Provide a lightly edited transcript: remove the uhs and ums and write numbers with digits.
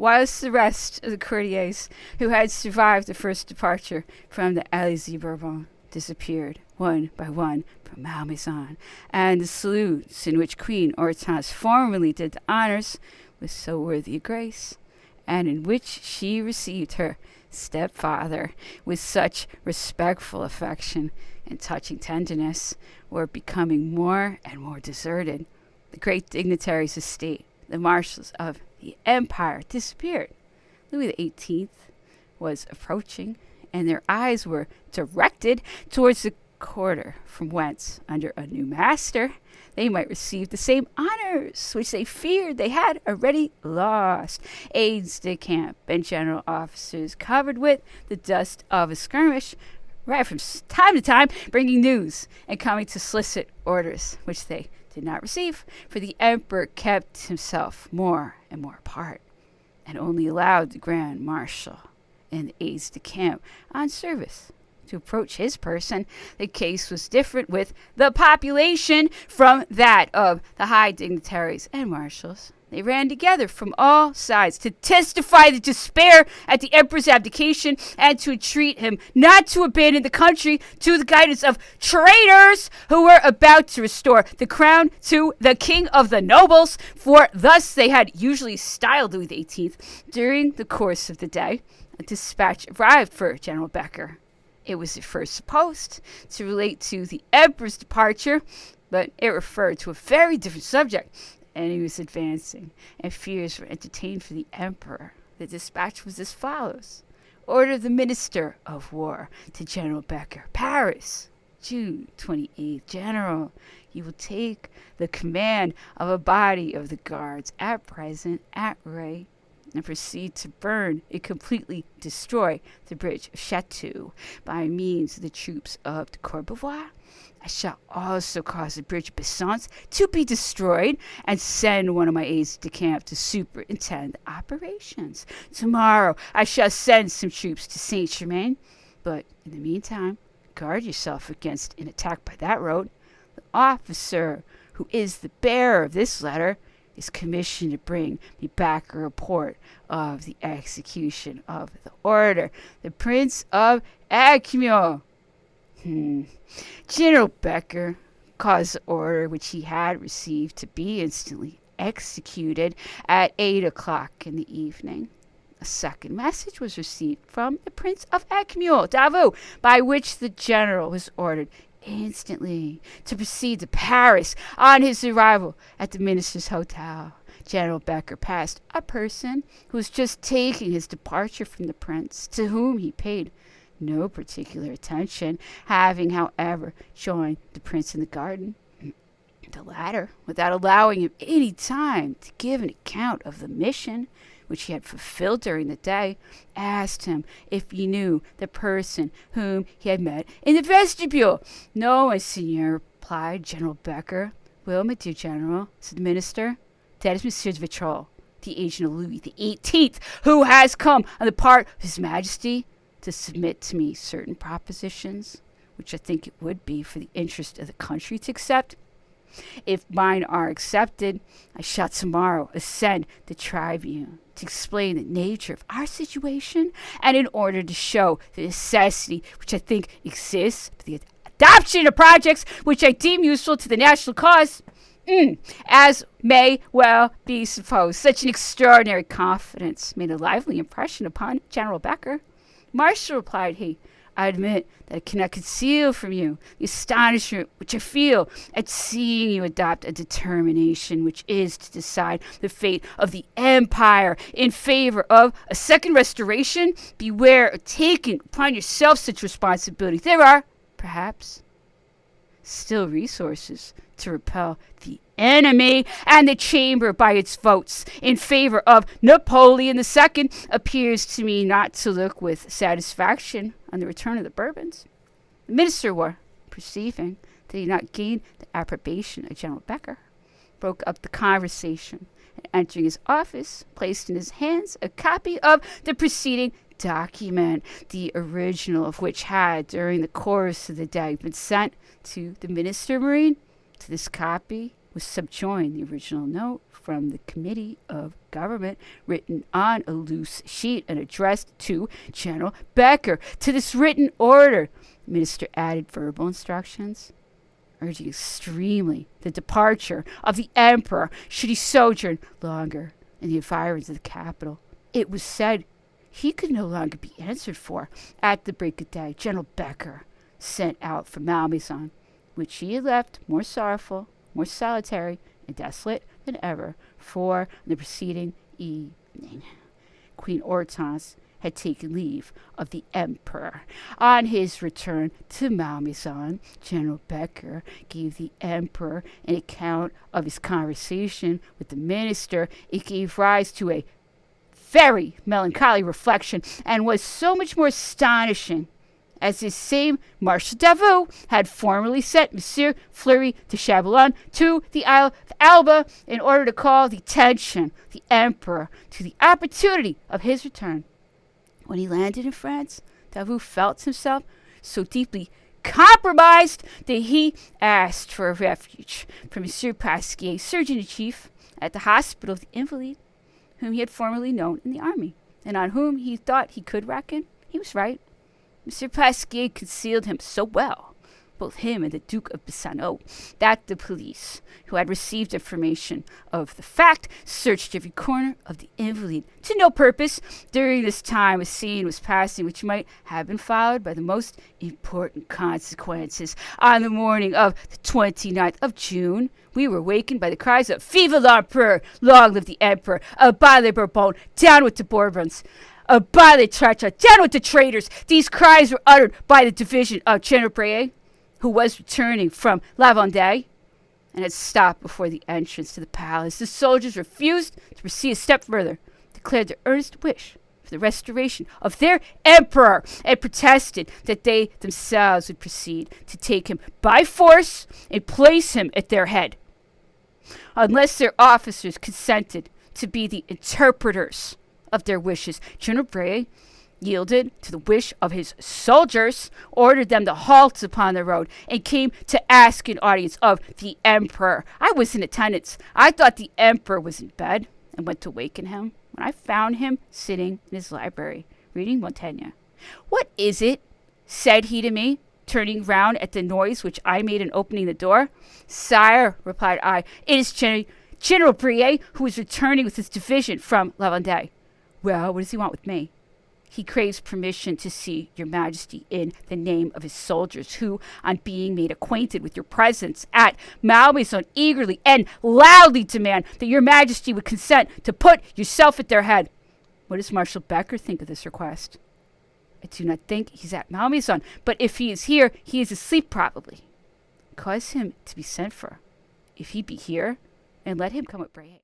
whilst the rest of the courtiers who had survived the first departure from the Élysée Bourbon disappeared one by one from Malmaison, and the salutes in which Queen Hortense formerly did the honors with so worthy a grace, and in which she received her stepfather with such respectful affection and touching tenderness, were becoming more and more deserted. The great dignitaries of state, the marshals of the empire, disappeared. Louis XVIII was approaching, and their eyes were directed towards the quarter from whence, under a new master, they might receive the same honors which they feared they had already lost. Aides de camp and general officers, covered with the dust of a skirmish, arrived from time to time, bringing news and coming to solicit orders which they did not receive, for the emperor kept himself more and more apart, and only allowed the grand marshal and the aides de camp on service to approach his person. The case was different with the population from that of the high dignitaries and marshals. They ran together from all sides to testify the despair at the emperor's abdication and to entreat him not to abandon the country to the guidance of traitors who were about to restore the crown to the king of the nobles, for thus they had usually styled Louis XVIII. During the course of the day, a dispatch arrived for General Becker. It was at first supposed to relate to the emperor's departure, but it referred to a very different subject, and he was advancing, and fears were entertained for the emperor. The dispatch was as follows. Order the Minister of War to General Becker, Paris, June 28th. General, you will take the command of a body of the guards at present at Ray, and proceed to burn and completely destroy the bridge of Chateau by means of the troops of the Courbevoie. I shall also cause the bridge of Bessons to be destroyed and send one of my aides de camp to superintend the operations. Tomorrow I shall send some troops to Saint-Germain, but in the meantime, guard yourself against an attack by that road. The officer who is the bearer of this letter is commissioned to bring me back a report of the execution of the order. The Prince of Acmio. General Becker caused the order which he had received to be instantly executed at 8 o'clock in the evening. A second message was received from the Prince of Acmio, Davos, by which the general was ordered instantly to proceed to Paris. On his arrival at the minister's hotel, General Becker passed a person who was just taking his departure from the prince, to whom he paid no particular attention, having, however, joined the prince in the garden. The latter, without allowing him any time to give an account of the mission which he had fulfilled during the day, asked him if he knew the person whom he had met in the vestibule. No, my seigneur, replied General Becker. Well, my dear general, said the minister, that is Monsieur de Vitrolles, the agent of Louis XVIII, who has come on the part of His Majesty to submit to me certain propositions, which I think it would be for the interest of the country to accept. If mine are accepted, I shall tomorrow ascend the tribune to explain the nature of our situation, and in order to show the necessity which I think exists for the adoption of projects which I deem useful to the national cause. As may well be supposed, such an extraordinary confidence made a lively impression upon General Becker. Marshal, replied he, I admit that I cannot conceal from you the astonishment which I feel at seeing you adopt a determination which is to decide the fate of the empire in favor of a second restoration. Beware of taking upon yourself such responsibility. There are, perhaps, still resources to repel the enemy, and the chamber by its votes in favor of Napoleon II appears to me not to look with satisfaction on the return of the Bourbons. The minister were, perceiving that he had not gained the approbation of General Becker, broke up the conversation, and entering his office, placed in his hands a copy of the preceding document, the original of which had, during the course of the day, been sent to the Minister of Marine. To this copy was subjoined the original note from the Committee of Government, written on a loose sheet and addressed to General Becker. To this written order, the minister added verbal instructions, urging extremely the departure of the emperor should he sojourn longer in the environs of the capital. It was said he could no longer be answered for. At the break of day, General Becker sent out for Malmaison, which he had left more sorrowful, more solitary, and desolate than ever, for the preceding evening Queen Hortense had taken leave of the emperor. On his return to Malmaison, General Becker gave the emperor an account of his conversation with the minister. It gave rise to a very melancholy reflection, and was so much more astonishing as this same Marshal Davout had formerly sent Monsieur Fleury de Chabillon to the Isle of Elba in order to call the attention of the emperor to the opportunity of his return. When he landed in France, Davout felt himself so deeply compromised that he asked for a refuge from Monsieur Pasquier, surgeon-in-chief at the hospital of the Invalides, whom he had formerly known in the army, and on whom he thought he could reckon. He was right. Monsieur Pasquier concealed him so well, both him and the Duke of Bissano, that the police, who had received information of the fact, searched every corner of the Invalide to no purpose. During this time, a scene was passing which might have been followed by the most important consequences. On the morning of the 29th of June, we were wakened by the cries of "Vive l'Empereur! Long live the Emperor! Bas les Bourbons! Down with the Bourbons! Bas les traîtres! Down with the traitors!" These cries were uttered by the division of General Brayer, who was returning from La Vendée and had stopped before the entrance to the palace. The soldiers refused to proceed a step further, declared their earnest wish for the restoration of their emperor, and protested that they themselves would proceed to take him by force and place him at their head, unless their officers consented to be the interpreters of their wishes. General Brayer yielded to the wish of his soldiers, ordered them to halt upon the road, and came to ask an audience of the emperor. I was in attendance. I thought the emperor was in bed and went to waken him, when I found him sitting in his library, reading Montaigne. "What is it?" said he to me, turning round at the noise which I made in opening the door. "Sire," replied I, "it is General Brayer, who is returning with his division from La Vendée." "Well, what does he want with me?" "He craves permission to see your majesty in the name of his soldiers, who, on being made acquainted with your presence at Malmaison, eagerly and loudly demand that your majesty would consent to put yourself at their head." "What does Marshal Becker think of this request?" "I do not think he's at Malmaison, but if he is here, he is asleep probably." "Cause him to be sent for, if he be here, and let him come with Brayer."